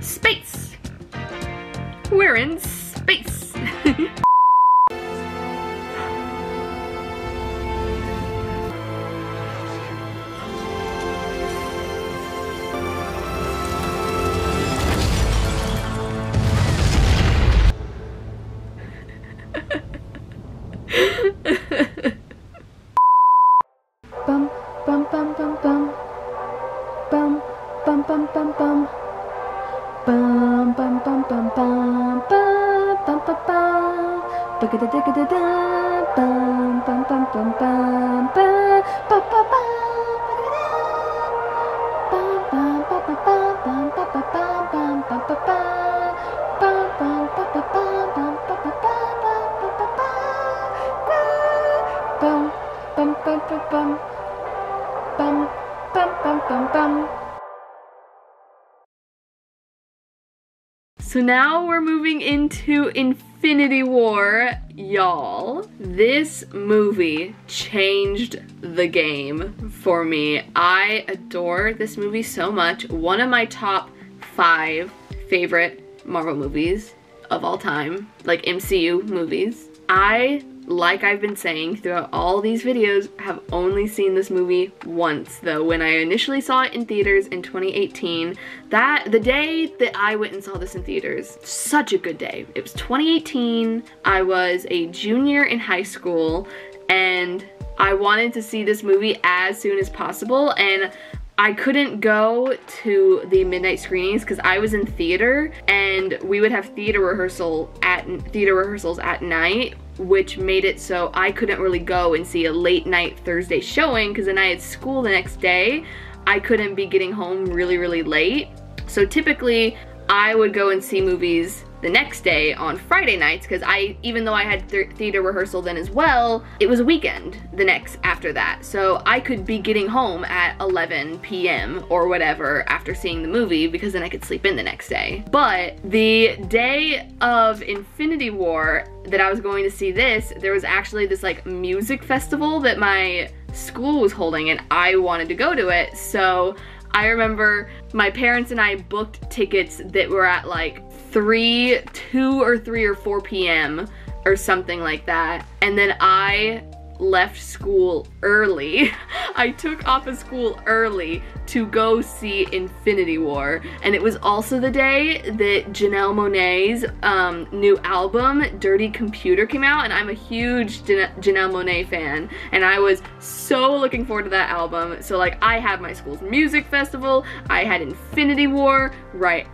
space. We're in space. Bum bum bum bum bum bum bum bum bum bum bum bum bum bum bum bum bum bum digga digga da bum bum bum bum bum bum bum bum So now we're moving into Infinity War, y'all. This movie changed the game for me. I adore this movie so much. One of my top 5 favorite Marvel movies of all time, like MCU movies. Like I've been saying throughout all these videos, have only seen this movie once though. When I initially saw it in theaters in 2018, the day that I went and saw this in theaters, such a good day. It was 2018, I was a junior in high school, and I wanted to see this movie as soon as possible, and I couldn't go to the midnight screenings because I was in theater, and we would have theater rehearsals at night, which made it so I couldn't really go and see a late night Thursday showing because then I had school the next day. I couldn't be getting home really late. So typically I would go and see movies the next day on Friday nights because even though I had theater rehearsal then as well, it was a weekend the next after that. So I could be getting home at 11 p.m. or whatever after seeing the movie because then I could sleep in the next day. But the day of Infinity War that I was going to see this, there was actually this like music festival that my school was holding and I wanted to go to it. So I remember my parents and I booked tickets that were at like 2 or 3 or 4 p.m. or something like that. And then I left school early. I took off of school early to go see Infinity War. And it was also the day that Janelle Monáe's new album, Dirty Computer, came out, and I'm a huge Janelle Monáe fan, and I was so looking forward to that album. So like I had my school's music festival, I had Infinity War right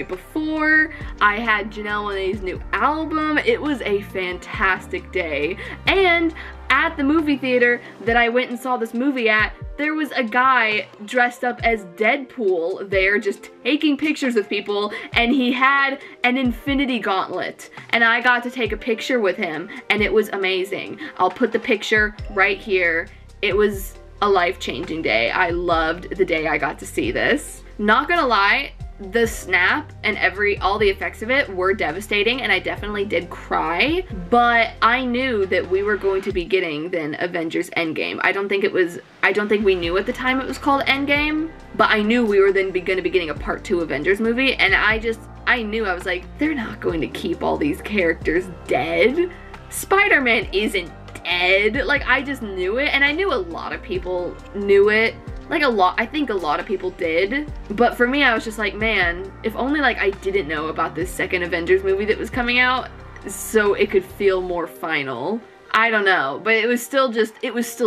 before, I had Janelle Monáe's new album. It was a fantastic day. And at the movie theater that I went and saw this movie at, there was a guy dressed up as Deadpool there just taking pictures with people, and he had an Infinity Gauntlet, and I got to take a picture with him, and it was amazing. I'll put the picture right here. It was a life-changing day. I loved the day I got to see this. Not gonna lie, the snap and all the effects of it were devastating, and I definitely did cry, but I knew that we were going to be getting then Avengers Endgame. I don't think we knew at the time it was called Endgame, but I knew we were then going to be getting a part 2 Avengers movie, and I knew, I was like, they're not going to keep all these characters dead. Spider-Man isn't dead. Like, I just knew it, and I knew a lot of people knew it. Like I think a lot of people did, but for me I was just like, man, if only like I didn't know about this second Avengers movie that was coming out so it could feel more final. I don't know, but it was still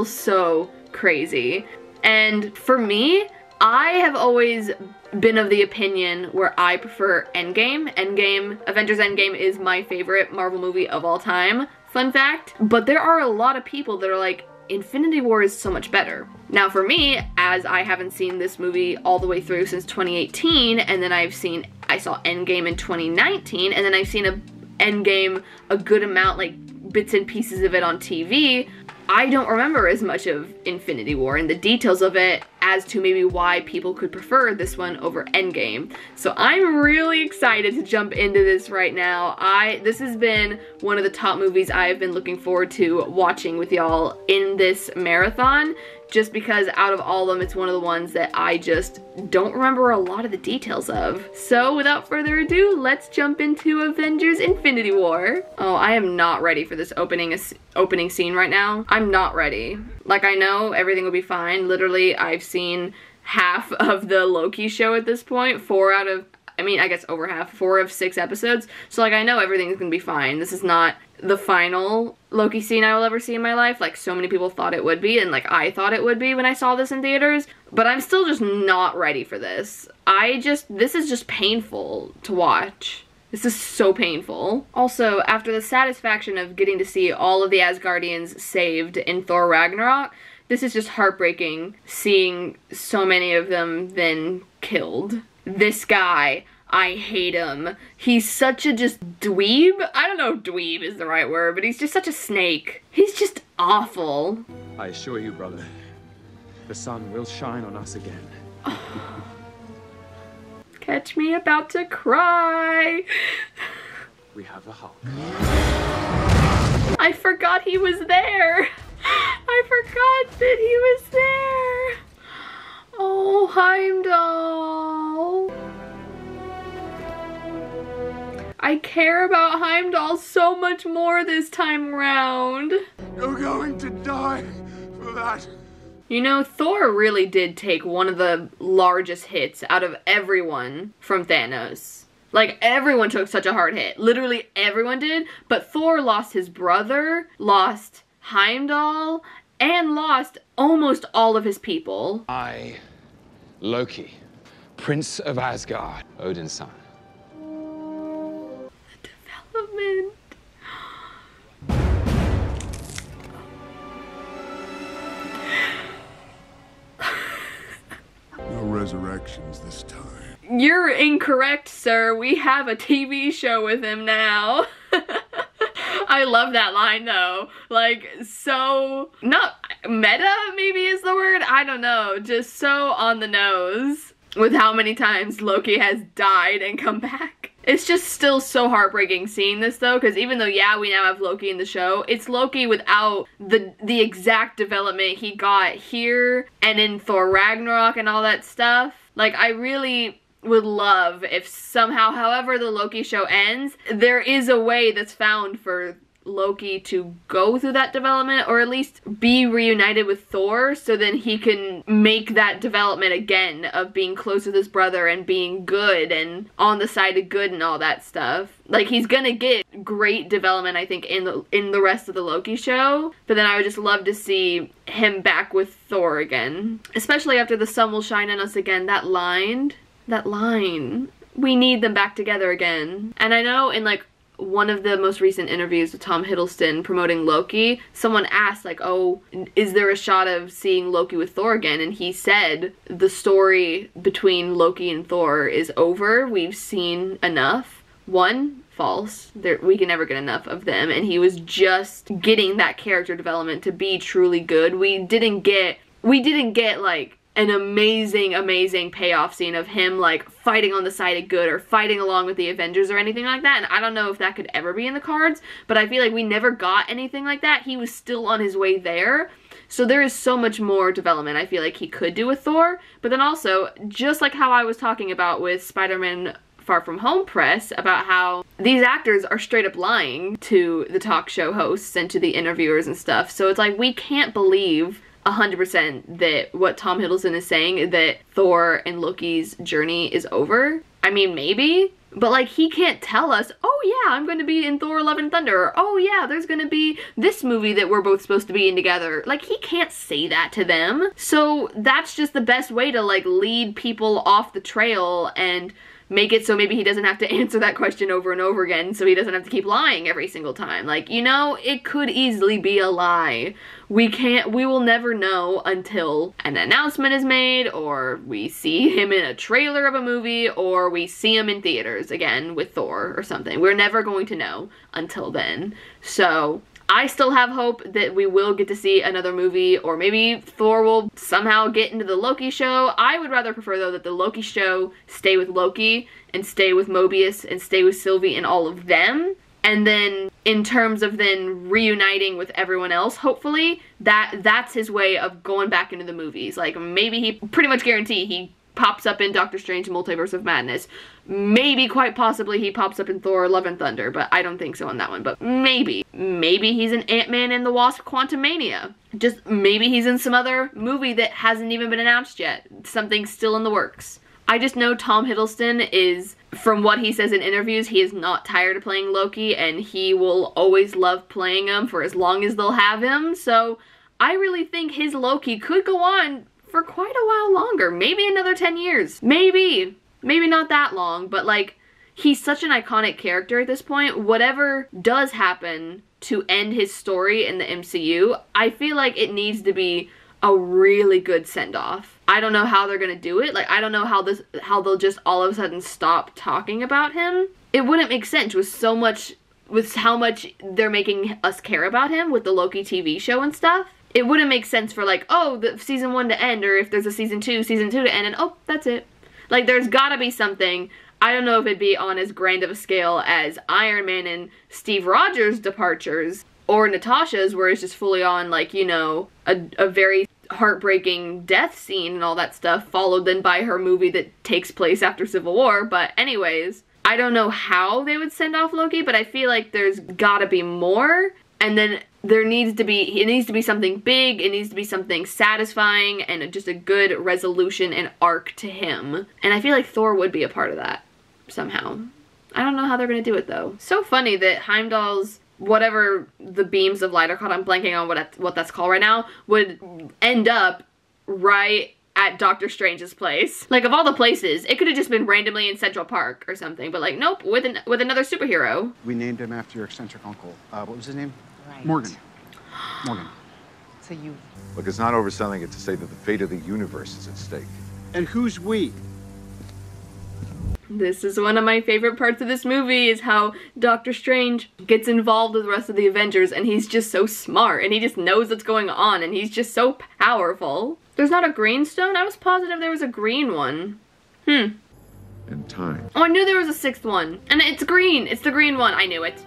so crazy. And for me, I have always been of the opinion where I prefer Endgame. Avengers Endgame is my favorite Marvel movie of all time, fun fact, but there are a lot of people that are like, Infinity War is so much better. Now for me, as I haven't seen this movie all the way through since 2018, and then I saw Endgame in 2019, and then I've seen Endgame a good amount, like bits and pieces of it on TV, I don't remember as much of Infinity War and the details of it as to maybe why people could prefer this one over Endgame. So I'm really excited to jump into this right now. This has been one of the top movies I've been looking forward to watching with y'all in this marathon, just because out of all of them, it's one of the ones that I just don't remember a lot of the details of. So without further ado, let's jump into Avengers Infinity War. Oh, I am not ready for this opening scene right now. I'm not ready. Like, I know everything will be fine. Literally, I've seen half of the Loki show at this point, 4 out of, I mean, I guess over half, 4 of 6 episodes. So like, I know everything's gonna be fine. This is not the final Loki scene I will ever see in my life, like so many people thought it would be, and like I thought it would be when I saw this in theaters, but I'm still just not ready for this. This is just painful to watch. This is so painful. Also, after the satisfaction of getting to see all of the Asgardians saved in Thor Ragnarok, this is just heartbreaking seeing so many of them then killed. This guy, I hate him. He's such a just dweeb. I don't know if dweeb is the right word, but he's just such a snake. He's just awful. I assure you, brother, the sun will shine on us again. Catch me about to cry. We have the Hulk. I forgot he was there. I forgot that he was there. Oh, Heimdall. I care about Heimdall so much more this time around. You're going to die for that. You know, Thor really did take one of the largest hits out of everyone from Thanos. Like, everyone took such a hard hit. Literally everyone did. But Thor lost his brother, lost Heimdall, and lost almost all of his people. I, Loki, Prince of Asgard, Odin's son. Development. No resurrections this time. You're incorrect, sir. We have a TV show with him now. I love that line though. Like, so, not meta maybe is the word? I don't know. Just so on the nose with how many times Loki has died and come back. It's just still so heartbreaking seeing this though, because even though, yeah, we now have Loki in the show, it's Loki without the exact development he got here and in Thor Ragnarok and all that stuff. Like, I really would love if somehow, however the Loki show ends, there is a way that's found for Loki to go through that development, or at least be reunited with Thor, so then he can make that development again of being close with his brother and being good and on the side of good and all that stuff. Like, he's gonna get great development, I think, in the rest of the Loki show, but then I would just love to see him back with Thor again. Especially after the sun will shine on us again. That line. We need them back together again. And I know in like one of the most recent interviews with Tom Hiddleston promoting Loki, someone asked like, oh, is there a shot of seeing Loki with Thor again? And he said the story between Loki and Thor is over. We've seen enough. One, false. We can never get enough of them. And he was just getting that character development to be truly good. We didn't get like an amazing payoff scene of him like fighting on the side of good or fighting along with the Avengers or anything like that, and I don't know if that could ever be in the cards, but I feel like we never got anything like that. He was still on his way there, so there is so much more development I feel like he could do with Thor. But then also, just like how I was talking about with Spider-Man Far From Home press about how these actors are straight up lying to the talk show hosts and to the interviewers and stuff, so it's like we can't believe 100% that what Tom Hiddleston is saying, that Thor and Loki's journey is over. I mean, maybe, but like, he can't tell us, oh yeah, I'm going to be in Thor Love and Thunder, or oh yeah, there's going to be this movie that we're both supposed to be in together. Like, he can't say that to them. So that's just the best way to like lead people off the trail and make it so maybe he doesn't have to answer that question over and over again, so he doesn't have to keep lying every single time. Like, you know, it could easily be a lie. We will never know until an announcement is made, or we see him in a trailer of a movie, or we see him in theaters again with Thor or something. We're never going to know until then. So I still have hope that we will get to see another movie, or maybe Thor will somehow get into the Loki show. I would rather prefer, though, that the Loki show stay with Loki, and stay with Mobius, and stay with Sylvie and all of them, And then in terms of then reuniting with everyone else, hopefully, that's his way of going back into the movies. Like, maybe he, pretty much guarantee he pops up in Doctor Strange Multiverse of Madness. Maybe, quite possibly, he pops up in Thor Love and Thunder, but I don't think so on that one, but maybe. Maybe he's an Ant-Man and the Wasp Quantumania. Just maybe he's in some other movie that hasn't even been announced yet. Something's still in the works. I just know Tom Hiddleston is, from what he says in interviews, he is not tired of playing Loki, and he will always love playing him for as long as they'll have him, so I really think his Loki could go on for quite a while longer. Maybe another 10 years. Maybe. Maybe not that long, but like, he's such an iconic character at this point. Whatever does happen to end his story in the MCU, I feel like it needs to be a really good send-off. I don't know how they're gonna do it. Like, I don't know how they'll just all of a sudden stop talking about him. It wouldn't make sense with how much they're making us care about him with the Loki TV show and stuff. It wouldn't make sense for like, oh, the season 1 to end, or if there's a season 2 to end, and oh, that's it. Like, there's gotta be something. I don't know if it'd be on as grand of a scale as Iron Man and Steve Rogers' departures, or Natasha's, where it's just fully on, like, you know, a very heartbreaking death scene and all that stuff, followed then by her movie that takes place after Civil War. But anyways, I don't know how they would send off Loki, but I feel like there's gotta be more, and then it needs to be something big, it needs to be something satisfying, and just a good resolution and arc to him. And I feel like Thor would be a part of that, somehow. I don't know how they're gonna do it, though. So funny that Heimdall's, whatever the beams of light are called, I'm blanking on what that's called right now, would end up right at Doctor Strange's place. Like, of all the places, it could have just been randomly in Central Park or something, but like, nope, with another superhero. We named him after your eccentric uncle. What was his name? Right. Morgan. Morgan. So you... Look, it's not overselling it to say that the fate of the universe is at stake. And who's we? This is one of my favorite parts of this movie, is how Doctor Strange gets involved with the rest of the Avengers, and he's just so smart, and he just knows what's going on, and he's just so powerful. There's not a green stone? I was positive there was a green one. And time. Oh, I knew there was a 6th one. And it's green. It's the green one. I knew it.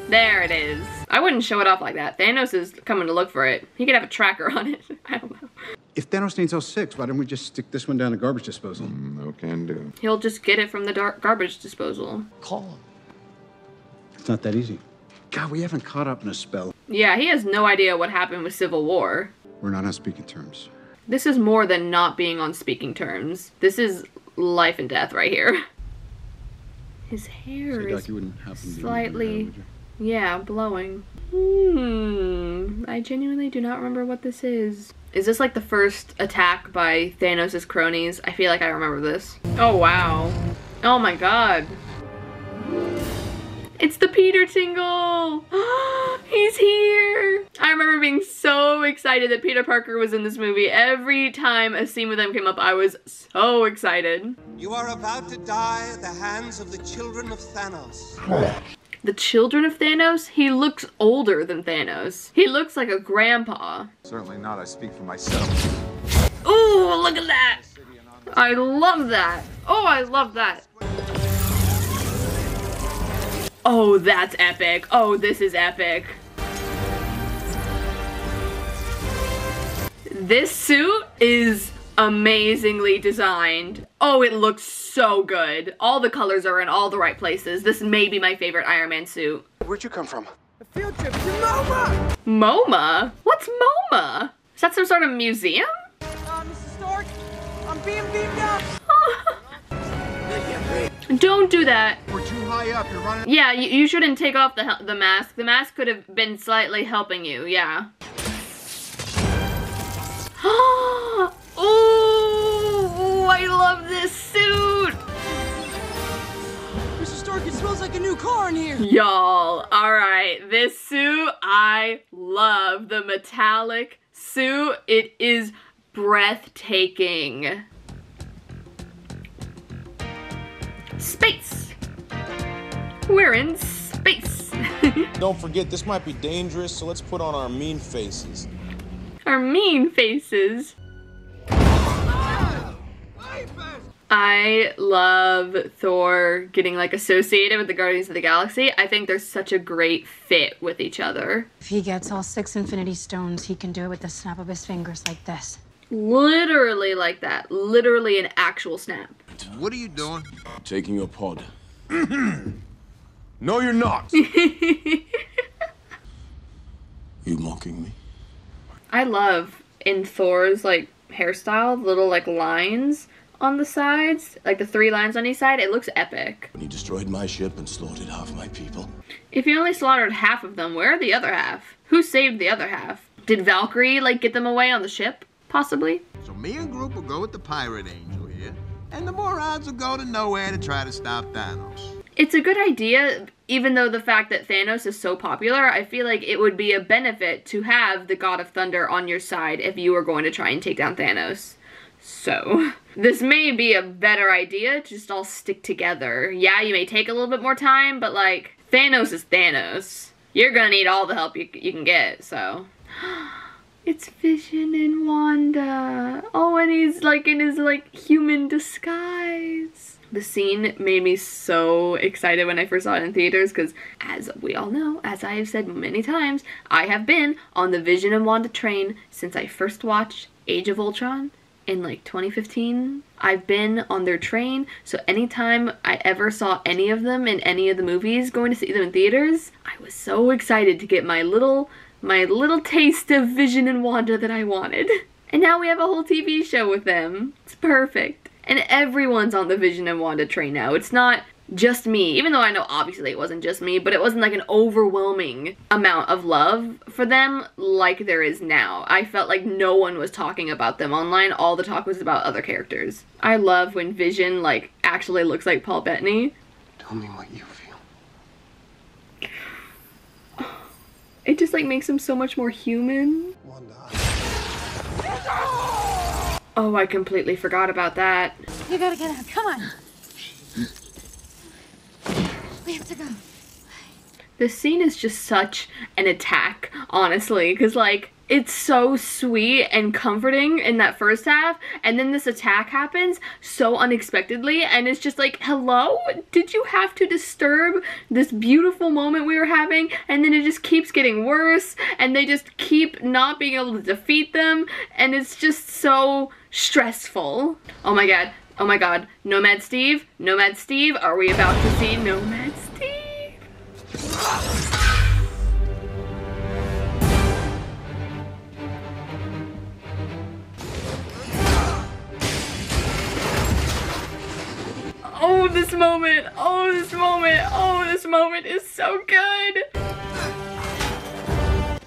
There it is. I wouldn't show it off like that. Thanos is coming to look for it. He could have a tracker on it. I don't know. If Thanos needs all 6, why don't we just stick this one down the garbage disposal? No can do. He'll just get it from the garbage disposal. Call him. It's not that easy. God, we haven't caught up in a spell. Yeah, he has no idea what happened with Civil War. We're not on speaking terms. This is more than not being on speaking terms. This is life and death right here. His hair is slightly, yeah, blowing. I genuinely do not remember what this is. Is this like the first attack by Thanos' cronies? I feel like I remember this. Oh, wow. Oh my god. It's the Peter Tingle! He's here! I remember being so excited that Peter Parker was in this movie. Every time a scene with him came up, I was so excited. You are about to die at the hands of the children of Thanos. The children of Thanos? He looks older than Thanos. He looks like a grandpa. Certainly not, I speak for myself. Ooh, look at that! I love that. Oh, I love that. Oh, that's epic. Oh, this is epic. This suit is amazingly designed. Oh, it looks so good. All the colors are in all the right places. This may be my favorite Iron Man suit. Where'd you come from? A field trip to MoMA! MoMA? What's MoMA? Is that some sort of museum? Mr. Stark, I'm being beamed up! Don't do that. We're too high up, you're running. Yeah, you shouldn't take off the mask. The mask could have been slightly helping you, yeah. Oh, I love this suit. Mr. Stark, it smells like a new car in here. Y'all, alright, this suit I love. The metallic suit, it is breathtaking. Space. We're in space. Don't forget, this might be dangerous, so let's put on our mean faces. Our mean faces. I love Thor getting like associated with the Guardians of the Galaxy. I think they're such a great fit with each other. If he gets all 6 Infinity Stones, he can do it with the snap of his fingers like this. Literally like that. Literally an actual snap. What are you doing? Taking your pod. No, you're not. You mocking me? I love in Thor's like hairstyle, little like lines on the sides, like the 3 lines on each side. It looks epic. When he destroyed my ship and slaughtered half my people. If you only slaughtered half of them, where are the other half? Who saved the other half? Did Valkyrie like get them away on the ship? Possibly. So me and Group will go with the Pirate Angel here, and the morons will go to nowhere to try to stop Thanos. It's a good idea, even though the fact that Thanos is so popular, I feel like it would be a benefit to have the God of Thunder on your side if you were going to try and take down Thanos. So, this may be a better idea, just all stick together. Yeah, you may take a little bit more time, but like, Thanos is Thanos. You're gonna need all the help you can get, so. It's Vision and Wanda. Oh, and he's like in his like human disguise. The scene made me so excited when I first saw it in theaters because, as we all know, as I have said many times, I have been on the Vision and Wanda train since I first watched Age of Ultron in like 2015. I've been on their train, so anytime I ever saw any of them in any of the movies going to see them in theaters, I was so excited to get my little taste of Vision and Wanda that I wanted. And now we have a whole TV show with them. It's perfect. And everyone's on the Vision and Wanda train now. It's not just me, even though I know obviously it wasn't just me, but it wasn't like an overwhelming amount of love for them like there is now. I felt like no one was talking about them online. All the talk was about other characters. I love when Vision like actually looks like Paul Bettany. Tell me what you feel. It just like makes him so much more human. Oh, I completely forgot about that. You gotta get out. Come on. We have to go. This scene is just such an attack, honestly, because like it's so sweet and comforting in that first half, and then this attack happens so unexpectedly, and it's just like, hello? Did you have to disturb this beautiful moment we were having? And then it just keeps getting worse, and they just keep not being able to defeat them, and it's just so stressful. Oh my god. Oh my god. Nomad Steve? Nomad Steve? Are we about to see Nomad Steve? Oh, this moment. Oh, this moment. Oh, this moment is so good.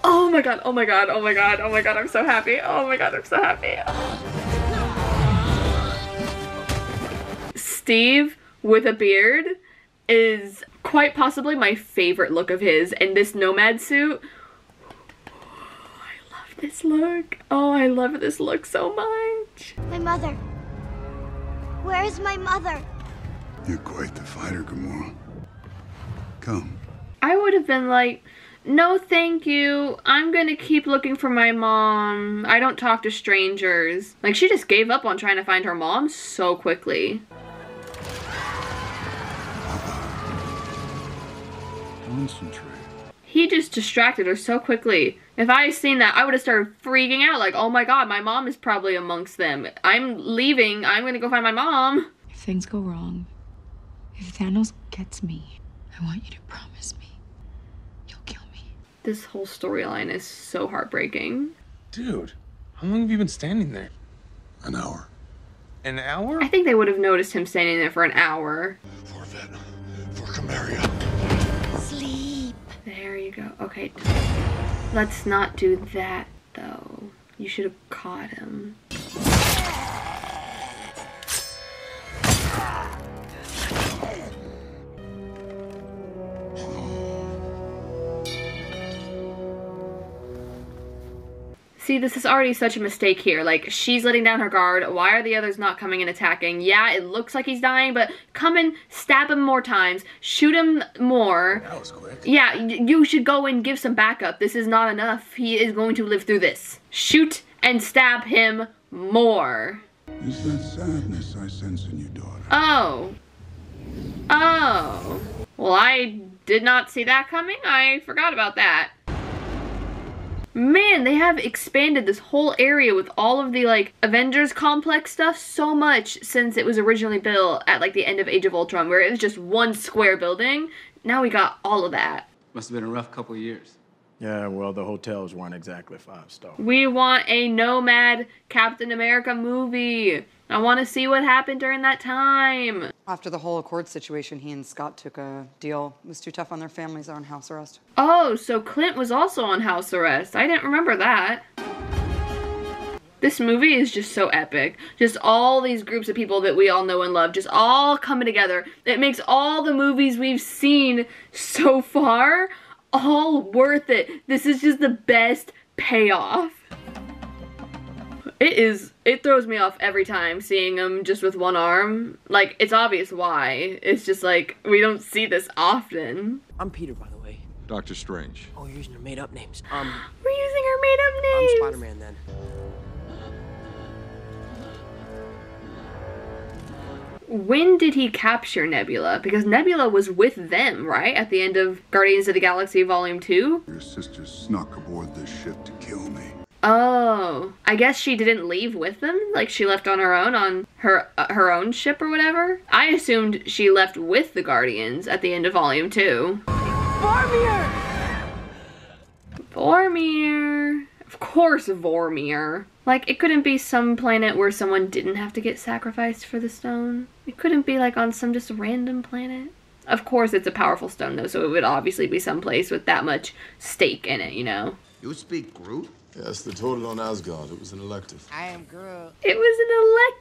Oh my god. Oh my god. Oh my god. Oh my god. I'm so happy. Oh my god. I'm so happy. Steve with a beard is quite possibly my favorite look of his, and this nomad suit, I love this look. Oh, I love this look so much. My mother. Where is my mother? You're quite the fighter, Gamora. Come. I would have been like, no thank you, I'm gonna keep looking for my mom. I don't talk to strangers. Like, she just gave up on trying to find her mom so quickly. Concentrate. He just distracted her so quickly. If I had seen that, I would have started freaking out like, oh my god, my mom is probably amongst them. I'm leaving, I'm gonna go find my mom. If things go wrong, if Thanos gets me, I want you to promise me you'll kill me. This whole storyline is so heartbreaking. Dude, how long have you been standing there? An hour. An hour? I think they would have noticed him standing there for an hour. For Venom. For Camaria. Sleep. There you go. Okay. Let's not do that, though. You should have caught him. See, this is already such a mistake here. Like, she's letting down her guard. Why are the others not coming and attacking? Yeah, it looks like he's dying, but come and stab him more times. Shoot him more. That was quick. Yeah, you should go and give some backup. This is not enough. He is going to live through this. Shoot and stab him more. Is that sadness I sense in you, daughter? Oh. Oh. Well, I did not see that coming. I forgot about that. Man, they have expanded this whole area with all of the, like, Avengers complex stuff so much since it was originally built at, like, the end of Age of Ultron, where it was just one square building. Now we got all of that. Must have been a rough couple of years. Yeah, well, the hotels weren't exactly 5-star. We want a Nomad Captain America movie. I want to see what happened during that time. After the whole Accord situation, he and Scott took a deal. It was too tough on their families. They're on house arrest. Oh, so Clint was also on house arrest. I didn't remember that. This movie is just so epic. Just all these groups of people that we all know and love just all coming together. It makes all the movies we've seen so far all worth it. This is just the best payoff. It throws me off every time seeing him just with one arm. Like, it's obvious why. It's just like, we don't see this often. I'm Peter, by the way. Doctor Strange. Oh, you're using your made-up names. We're using our made-up names. I'm Spider-Man, then. When did he capture Nebula? Because Nebula was with them, right? At the end of Guardians of the Galaxy Volume 2? Your sister snuck aboard this ship to kill me. Oh, I guess she didn't leave with them? Like she left on her own on her own ship or whatever? I assumed she left with the Guardians at the end of Volume 2. Vormir! Vormir. Of course Vormir. Like, it couldn't be some planet where someone didn't have to get sacrificed for the stone. It couldn't be like on some just random planet. Of course it's a powerful stone though, so it would obviously be someplace with that much stake in it, you know? You speak Groot? Yes, the total on Asgard. It was an elective. I am Groot. It was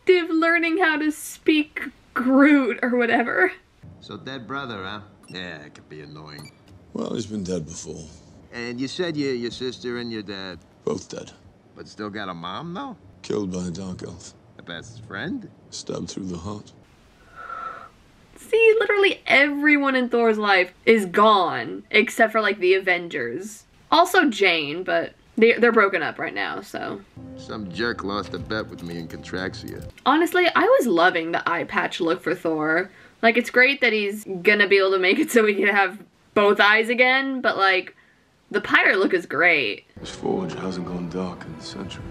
an elective learning how to speak Groot or whatever. So dead brother, huh? Yeah, it could be annoying. Well, he's been dead before. And you said your sister and your dad... Both dead. But still got a mom, though? Killed by a dark elf. A best friend? Stabbed through the heart. See, literally everyone in Thor's life is gone, except for, like, the Avengers. Also Jane, but they're broken up right now, so. Some jerk lost a bet with me in Contraxia. Honestly, I was loving the eye patch look for Thor. Like, it's great that he's gonna be able to make it so he can have both eyes again, but, like, the pirate look is great. His forge hasn't gone dark in centuries.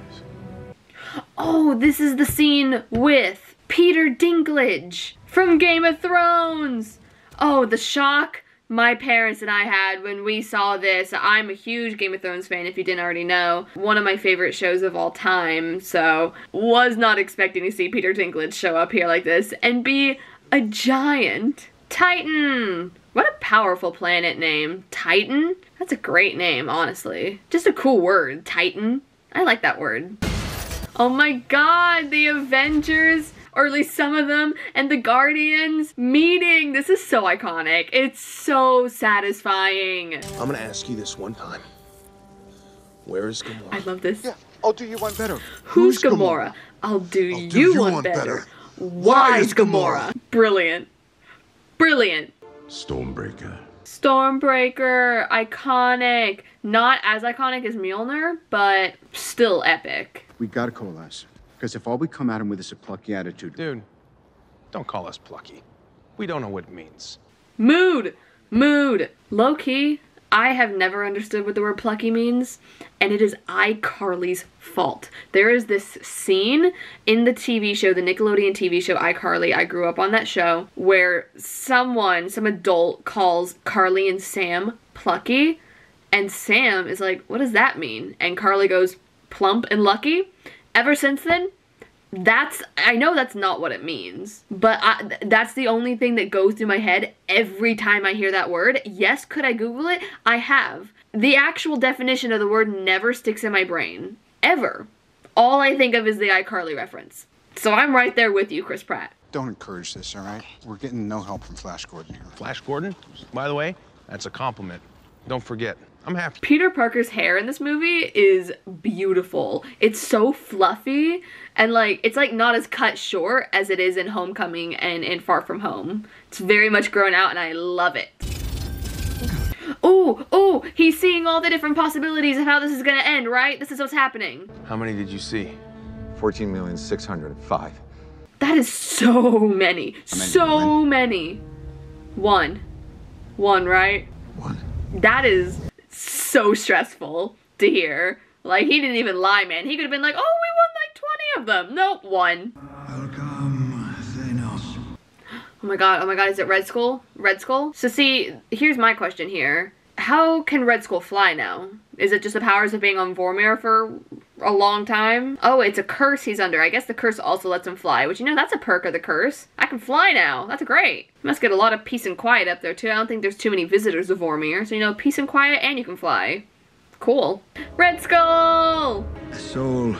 Oh, this is the scene with Peter Dinklage from Game of Thrones. Oh, the shock my parents and I had when we saw this. I'm a huge Game of Thrones fan, if you didn't already know. One of my favorite shows of all time, so was not expecting to see Peter Dinklage show up here like this and be a giant. Titan! What a powerful planet name. Titan? That's a great name, honestly. Just a cool word, Titan. I like that word. Oh my god, the Avengers, or at least some of them, and the Guardians meeting. This is so iconic. It's so satisfying. I'm gonna ask you this one time. Where is Gamora? I love this. Yeah, I'll do you one better. Who's Gamora? I'll do you one better. Why is Gamora? Brilliant. Brilliant. Stormbreaker. Stormbreaker, iconic. Not as iconic as Mjolnir, but still epic. We gotta coalesce. Because if all we come at him with is a plucky attitude... Dude, don't call us plucky. We don't know what it means. Mood! Mood! Low-key, I have never understood what the word plucky means, and it is iCarly's fault. There is this scene in the TV show, the Nickelodeon TV show iCarly, I grew up on that show, where some adult calls Carly and Sam plucky, and Sam is like, what does that mean? And Carly goes, plump and lucky. Ever since then, I know that's not what it means, but that's the only thing that goes through my head every time I hear that word. Yes, could I Google it? I have. The actual definition of the word never sticks in my brain. Ever. All I think of is the iCarly reference. So I'm right there with you, Chris Pratt. Don't encourage this, all right? We're getting no help from Flash Gordon here. Flash Gordon? By the way, that's a compliment. Don't forget, I'm happy. Peter Parker's hair in this movie is beautiful. It's so fluffy, and like, it's like not as cut short as it is in Homecoming and in Far From Home. It's very much grown out and I love it. Oh, he's seeing all the different possibilities of how this is gonna end, right? This is what's happening. How many did you see? 14,605,000. That is so many. So many. One, right? One. That is so stressful to hear. Like, he didn't even lie, man. He could have been like, oh, we won like 20 of them. Nope, one. Welcome, Thanos. Oh my god, is it Red Skull? Red Skull? So see, here's my question here. How can Red Skull fly now? Is it just the powers of being on Vormir for a long time? Oh, it's a curse he's under. I guess the curse also lets him fly, which, you know, that's a perk of the curse. I can fly now. That's great. You must get a lot of peace and quiet up there, too. I don't think there's too many visitors of Vormir. So, you know, peace and quiet, and you can fly. Cool. Red Skull! A soul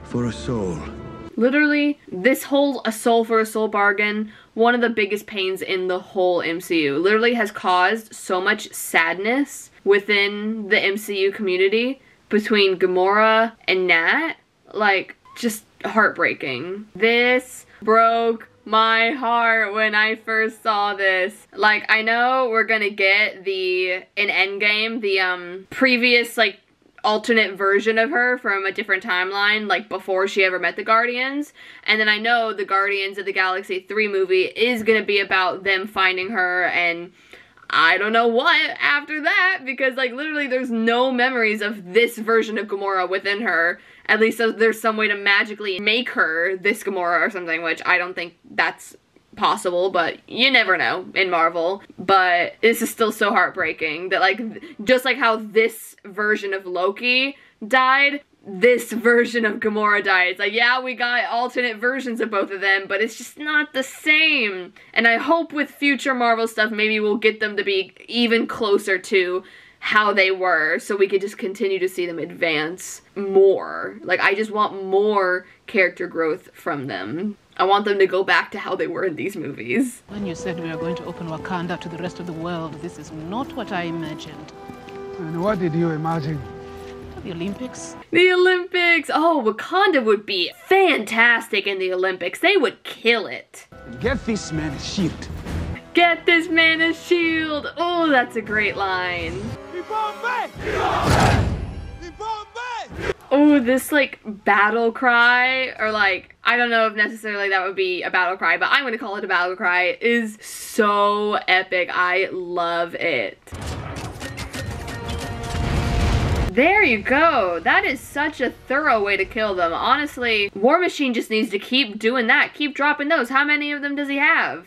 for a soul. Literally, this whole a soul for a soul bargain, one of the biggest pains in the whole MCU, literally has caused so much sadness within the MCU community between Gamora and Nat. Like, just heartbreaking. This broke my heart when I first saw this. Like, I know we're gonna get in Endgame, the previous, like, alternate version of her from a different timeline, like before she ever met the Guardians. And then I know the Guardians of the Galaxy 3 movie is gonna be about them finding her, and I don't know what after that, because like literally there's no memories of this version of Gamora within her. At least there's some way to magically make her this Gamora or something, which I don't think that's possible, but you never know in Marvel. But this is still so heartbreaking that, like, just like how this version of Loki died, this version of Gamora died. It's like, yeah, we got alternate versions of both of them, but it's just not the same. And I hope with future Marvel stuff, maybe we'll get them to be even closer to how they were, so we could just continue to see them advance more. Like, I just want more character growth from them. I want them to go back to how they were in these movies. When you said we are going to open Wakanda to the rest of the world, this is not what I imagined. And what did you imagine? The Olympics. The Olympics! Oh, Wakanda would be fantastic in the Olympics. They would kill it. Get this man a shield. Get this man a shield! Oh, that's a great line. Oh, this like battle cry, or like, I don't know if necessarily that would be a battle cry, but I'm gonna call it a battle cry, is so epic. I love it. There you go. That is such a thorough way to kill them. Honestly, War Machine just needs to keep doing that. Keep dropping those. How many of them does he have?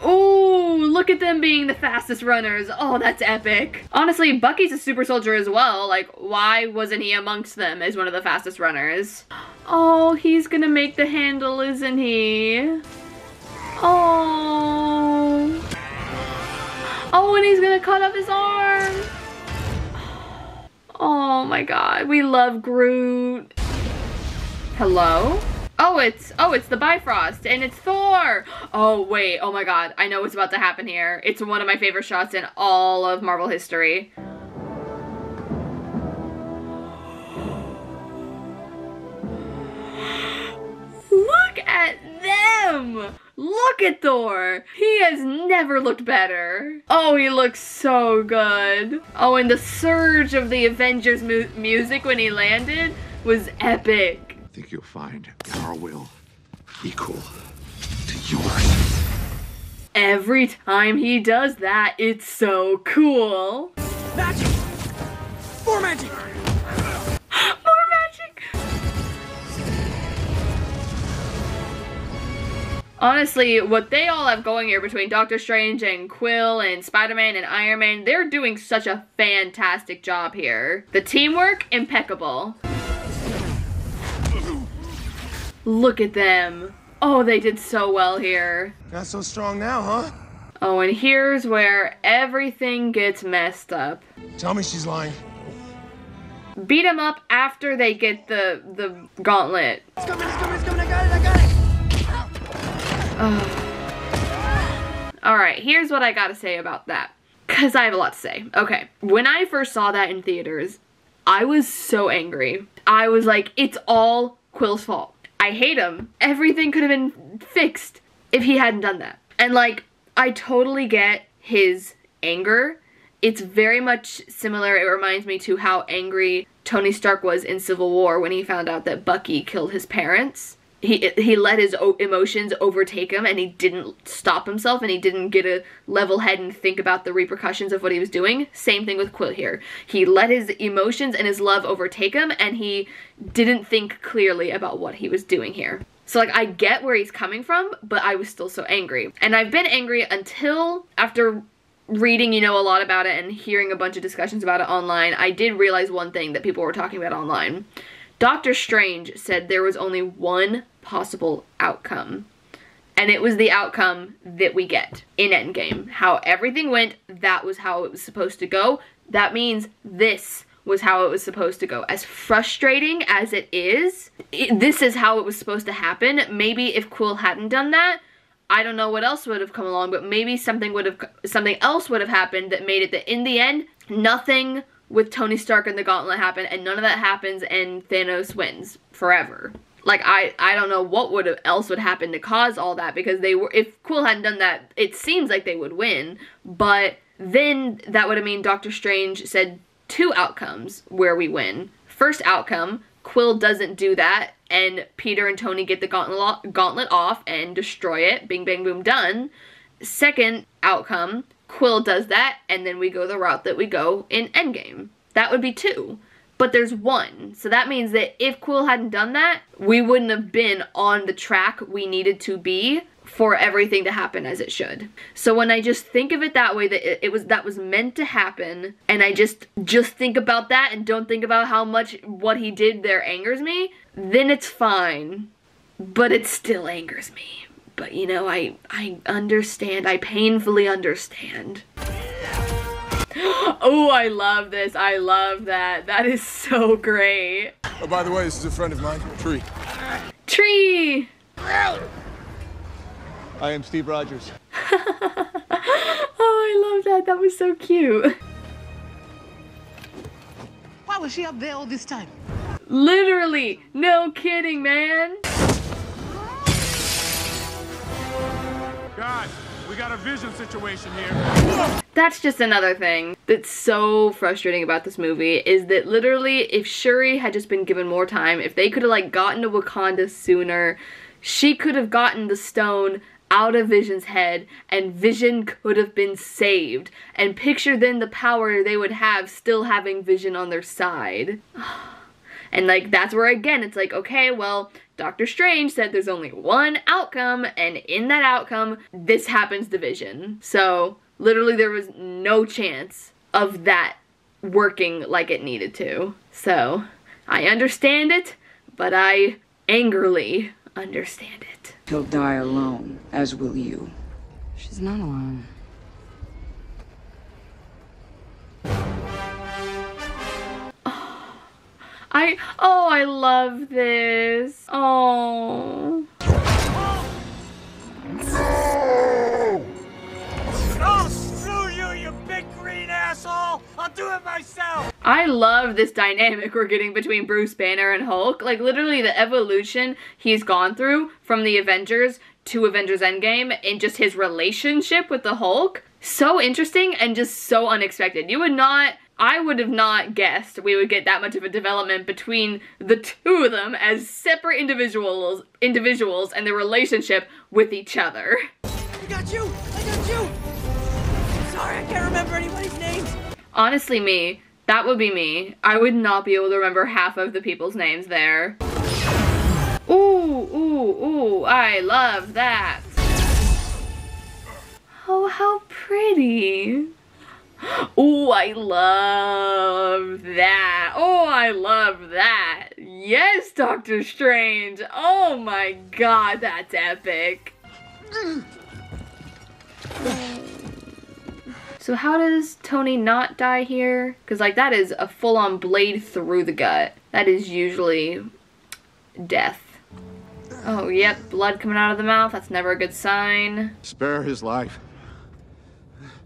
Ooh, look at them being the fastest runners. Oh, that's epic. Honestly, Bucky's a super soldier as well. Like, why wasn't he amongst them as one of the fastest runners? Oh, he's gonna make the handle, isn't he? Oh. Oh, and he's gonna cut off his arm. Oh my god, we love Groot. Hello? Oh, it's the Bifrost, and it's Thor! Oh, wait, oh my god, I know what's about to happen here. It's one of my favorite shots in all of Marvel history. Look at them! Look at Thor! He has never looked better. Oh, he looks so good. Oh, and the surge of the Avengers music when he landed was epic. I think you'll find our will equal to yours. Every time he does that, it's so cool. Magic! More magic! More magic! Honestly, what they all have going here between Doctor Strange and Quill and Spider-Man and Iron Man, they're doing such a fantastic job here. The teamwork, impeccable. Look at them. Oh, they did so well here. Not so strong now, huh? Oh, and here's where everything gets messed up. Tell me she's lying. Beat them up after they get the gauntlet. It's coming, I got it! Alright, here's what I gotta say about that. Because I have a lot to say. Okay, when I first saw that in theaters, I was so angry. I was like, it's all Quill's fault. I hate him. Everything could have been fixed if he hadn't done that. And like, I totally get his anger It's very much similar. It reminds me to how angry Tony Stark was in Civil War when he found out that Bucky killed his parents. He let his emotions overtake him, and he didn't stop himself, and he didn't get a level head and think about the repercussions of what he was doing. Same thing with Quill here. He let his emotions and his love overtake him, and he didn't think clearly about what he was doing here. So like, I get where he's coming from, but I was still so angry. And I've been angry until after reading, you know, a lot about it and hearing a bunch of discussions about it online, I did realize one thing that people were talking about online. Doctor Strange said there was only one possible outcome, and it was the outcome that we get in Endgame. How everything went, that was how it was supposed to go. That means this was how it was supposed to go. As frustrating as it is, this is how it was supposed to happen. Maybe if Quill hadn't done that, I don't know what else would have come along, but maybe something else would have happened that made it that in the end, nothing with Tony Stark and the Gauntlet happened, and none of that happens, and Thanos wins forever. Like, I don't know what else would happen to cause all that, because if Quill hadn't done that, it seems like they would win, but then that would have mean Doctor Strange said 2 outcomes where we win. First outcome, Quill doesn't do that, and Peter and Tony get the gauntlet off and destroy it. Bing, bang, boom, done. Second outcome, Quill does that, and then we go the route that we go in Endgame. That would be 2. But there's 1. So that means that if Quill hadn't done that, we wouldn't have been on the track we needed to be for everything to happen as it should. So when I just think of it that way, that that was meant to happen, and I just think about that and don't think about how much what he did there angers me, then it's fine. But it still angers me. But you know, I understand. I painfully understand. Oh, I love this. I love that. That is so great. Oh, by the way, this is a friend of mine, Tree. Tree! I am Steve Rogers. Oh, I love that. That was so cute. Why was she up there all this time? Literally. No kidding, man. Guys, we got a vision situation here. That's just another thing that's so frustrating about this movie, is that literally if Shuri had just been given more time, if they could have like gotten to Wakanda sooner, she could have gotten the stone out of Vision's head, and Vision could have been saved. And picture then the power they would have still having Vision on their side. And like, that's where again, it's like, okay, well, Doctor Strange said there's only one outcome, and in that outcome, this happens to Vision. So literally there was no chance of that working like it needed to. So I understand it, but I angrily understand it. He'll die alone, as will you. She's not alone. I love this. Oh. No! Oh, screw you, you big green asshole! I'll do it myself! I love this dynamic we're getting between Bruce Banner and Hulk. Like, literally the evolution he's gone through from the Avengers to Avengers Endgame and just his relationship with the Hulk. So interesting and just so unexpected. I would have not guessed we would get that much of a development between the two of them as separate individuals and their relationship with each other. I got you! I got you! Sorry, I can't remember anybody's names. Honestly, that would be me. I would not be able to remember half of the people's names there. Ooh, ooh, ooh, I love that. Oh, how pretty. Oh, I love that. Oh, I love that. Yes, Doctor Strange. Oh my god, that's epic. So how does Tony not die here? Because like, that is a full-on blade through the gut. That is usually death. Oh, yep, blood coming out of the mouth. That's never a good sign. Spare his life,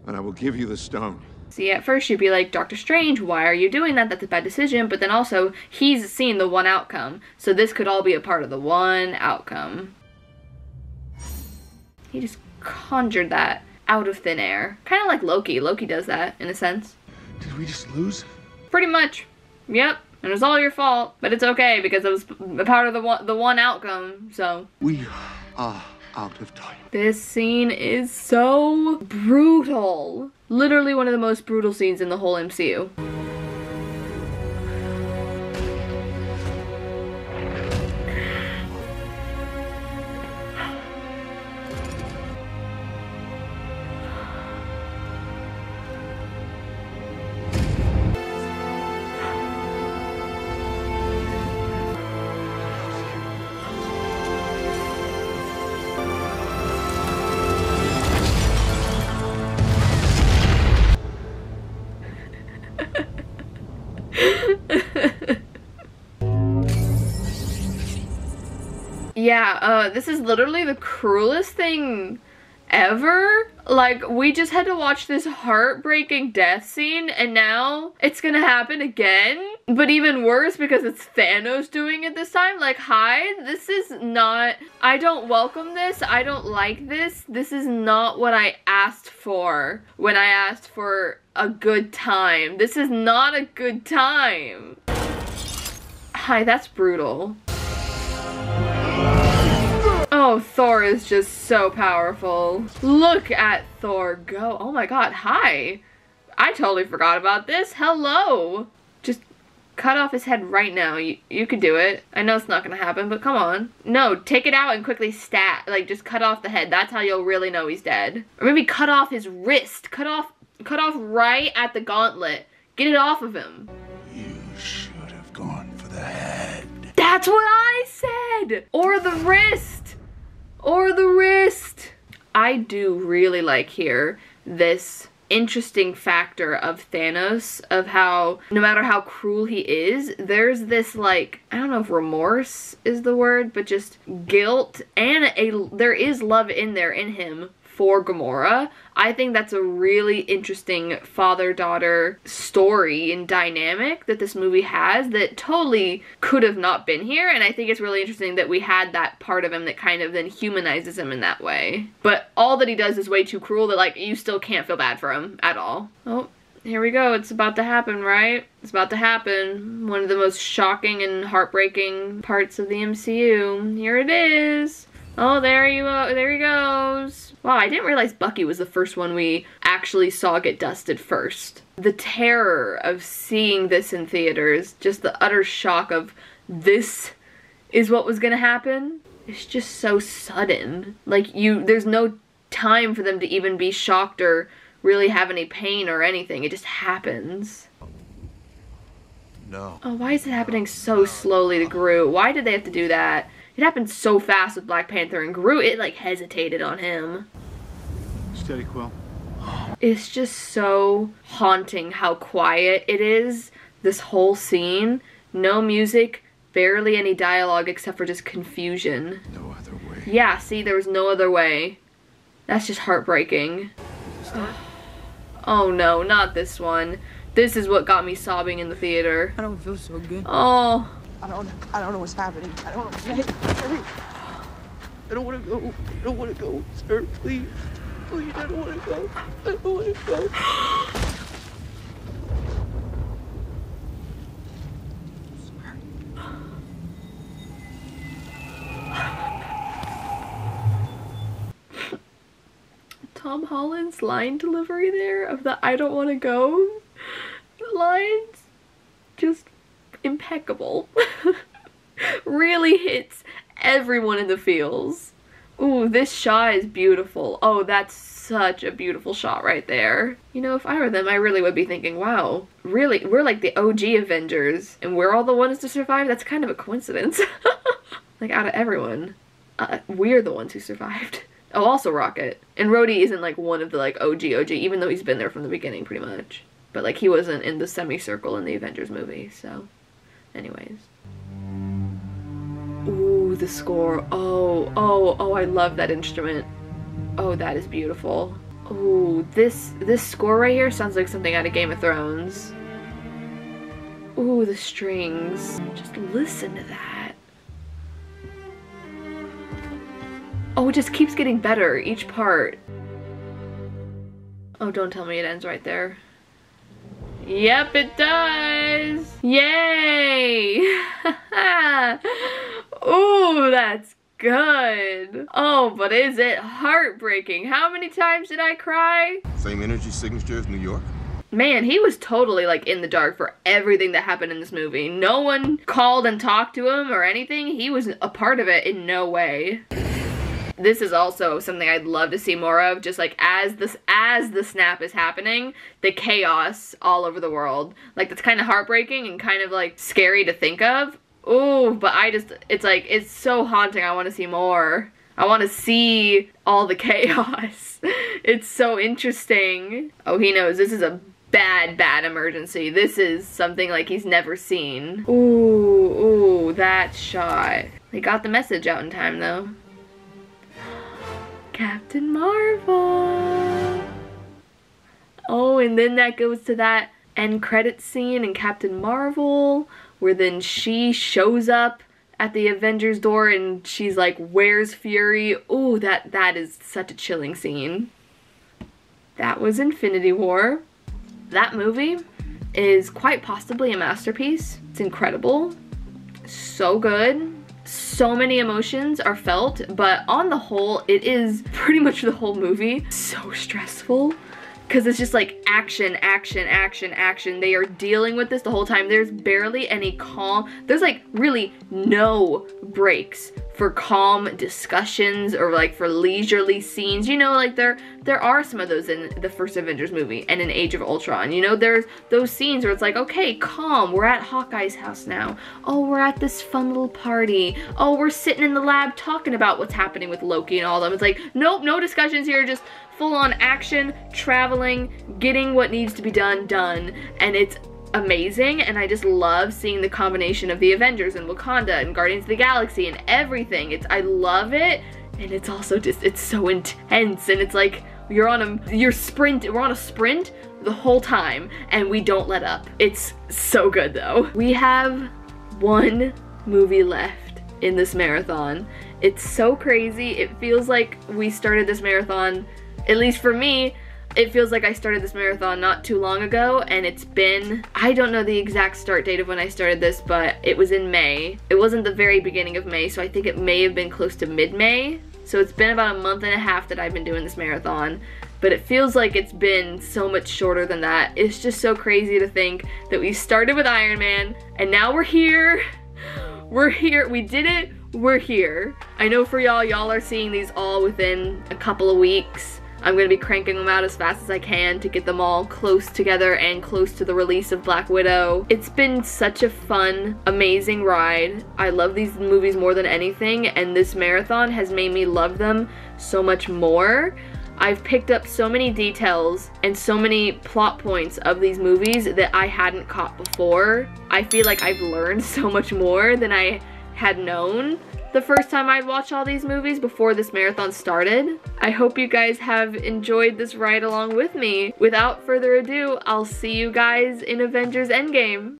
and I will give you the stone. See, at first you'd be like, Doctor Strange, why are you doing that? That's a bad decision. But then also, he's seen the one outcome. So this could all be a part of the one outcome. He just conjured that out of thin air. Kind of like Loki. Loki does that, in a sense. Did we just lose? Pretty much. Yep. And it was all your fault. But it's okay, because it was a part of the one outcome, so. We are out of time. This scene is so brutal. Literally one of the most brutal scenes in the whole MCU. Yeah, this is literally the cruelest thing ever. Like, we just had to watch this heartbreaking death scene, and now it's gonna happen again. But even worse, because it's Thanos doing it this time. Like, hi, this is not, I don't welcome this, I don't like this. This is not what I asked for when I asked for a good time. This is not a good time. Hi, that's brutal. Oh, Thor is just so powerful. Look at Thor go. Oh my god, hi. I totally forgot about this. Hello. Just cut off his head right now. You could do it. I know it's not gonna happen, but come on. No, take it out and quickly like just cut off the head. That's how you'll really know he's dead. Or maybe cut off his wrist. Cut off right at the gauntlet. Get it off of him. You should have gone for the head. That's what I said! Or the wrist! Or the wrist! I do really like here this interesting factor of Thanos, of how no matter how cruel he is, there's this, like, I don't know if remorse is the word, but just guilt, and there is love in there in him for Gamora. I think that's a really interesting father-daughter story and dynamic that this movie has that totally could have not been here, and I think it's really interesting that we had that part of him that kind of then humanizes him in that way. But all that he does is way too cruel that, like, you still can't feel bad for him at all. Oh, here we go. It's about to happen, right? It's about to happen. One of the most shocking and heartbreaking parts of the MCU. Here it is. Oh, there he goes. Wow, I didn't realize Bucky was the first one we actually saw get dusted first. The terror of seeing this in theaters, just the utter shock of this is what was gonna happen. It's just so sudden. Like, there's no time for them to even be shocked or really have any pain or anything. It just happens. No. Oh, why is it happening so slowly to Groot? Why did they have to do that? It happened so fast with Black Panther, and Groot, it like hesitated on him. Steady, Quill. It's just so haunting how quiet it is, this whole scene. No music, barely any dialogue except for just confusion. No other way. Yeah, see, there was no other way. That's just heartbreaking. Oh no, not this one. This is what got me sobbing in the theater. I don't feel so good. Oh. I don't know what's happening. I don't know. I don't want to go. I don't want to go, sir. Please. Please, I don't want to go. I don't want to go. Tom Holland's line delivery there of the I don't want to go lines, just impeccable. Really hits everyone in the feels. Ooh, this shot is beautiful. Oh, that's such a beautiful shot right there. You know, if I were them, I really would be thinking, wow, really, we're like the OG Avengers, and we're all the ones to survive? That's kind of a coincidence. Like, out of everyone, we're the ones who survived. Oh, also Rocket. And Rhodey isn't like one of the like OG, even though he's been there from the beginning pretty much. But like, he wasn't in the semicircle in the Avengers movie, so anyways. Ooh, the score. Oh, I love that instrument. Oh, that is beautiful. Ooh, this score right here sounds like something out of Game of Thrones. Ooh, the strings. Just listen to that. Oh, it just keeps getting better, each part. Oh, don't tell me it ends right there. Yep, it does! Yay! Ooh, that's good. Oh, but is it heartbreaking? How many times did I cry? Same energy signature as New York? Man, he was totally like in the dark for everything that happened in this movie. No one called and talked to him or anything. He was a part of it in no way. This is also something I'd love to see more of, just like as the snap is happening, the chaos all over the world. Like, that's kind of heartbreaking and kind of like scary to think of. Ooh, but it's like, it's so haunting. I want to see more. I want to see all the chaos. It's so interesting. Oh, he knows this is a bad emergency. This is something like he's never seen. Ooh, that shot. They got the message out in time though. Captain Marvel. Oh, and then that goes to that end credits scene in Captain Marvel, where then she shows up at the Avengers door and she's like, "Where's Fury?" Ooh, that is such a chilling scene. That was Infinity War. That movie is quite possibly a masterpiece. It's incredible. So good. So many emotions are felt, but on the whole, it is pretty much the whole movie so stressful. Because it's just like action, action, action, action. They are dealing with this the whole time. There's barely any calm. There's like really no breaks for calm discussions or like for leisurely scenes. You know, like there are some of those in the first Avengers movie and in Age of Ultron. You know, there's those scenes where it's like, okay, calm. We're at Hawkeye's house now. Oh, we're at this fun little party. Oh, we're sitting in the lab talking about what's happening with Loki and all of them. It's like, nope, no discussions here. Just full-on action, traveling, getting what needs to be done, and it's amazing. And I just love seeing the combination of the Avengers and Wakanda and Guardians of the Galaxy and everything. I love it, and it's also just, it's so intense, and it's like we're on a sprint the whole time, and we don't let up. It's so good though. We have one movie left in this marathon. It's so crazy. It feels like we started this marathon, at least for me, it feels like I started this marathon not too long ago, and it's been, I don't know the exact start date of when I started this, but it was in May. It wasn't the very beginning of May, so I think it may have been close to mid-May. So it's been about a month and a half that I've been doing this marathon, but it feels like it's been so much shorter than that. It's just so crazy to think that we started with Iron Man, and now we're here. We're here, we did it, we're here. I know for y'all are seeing these all within a couple of weeks. I'm gonna be cranking them out as fast as I can to get them all close together and close to the release of Black Widow. It's been such a fun, amazing ride. I love these movies more than anything, and this marathon has made me love them so much more. I've picked up so many details and so many plot points of these movies that I hadn't caught before. I feel like I've learned so much more than I had known the first time I'd watched all these movies before this marathon started. I hope you guys have enjoyed this ride along with me. Without further ado, I'll see you guys in Avengers Endgame.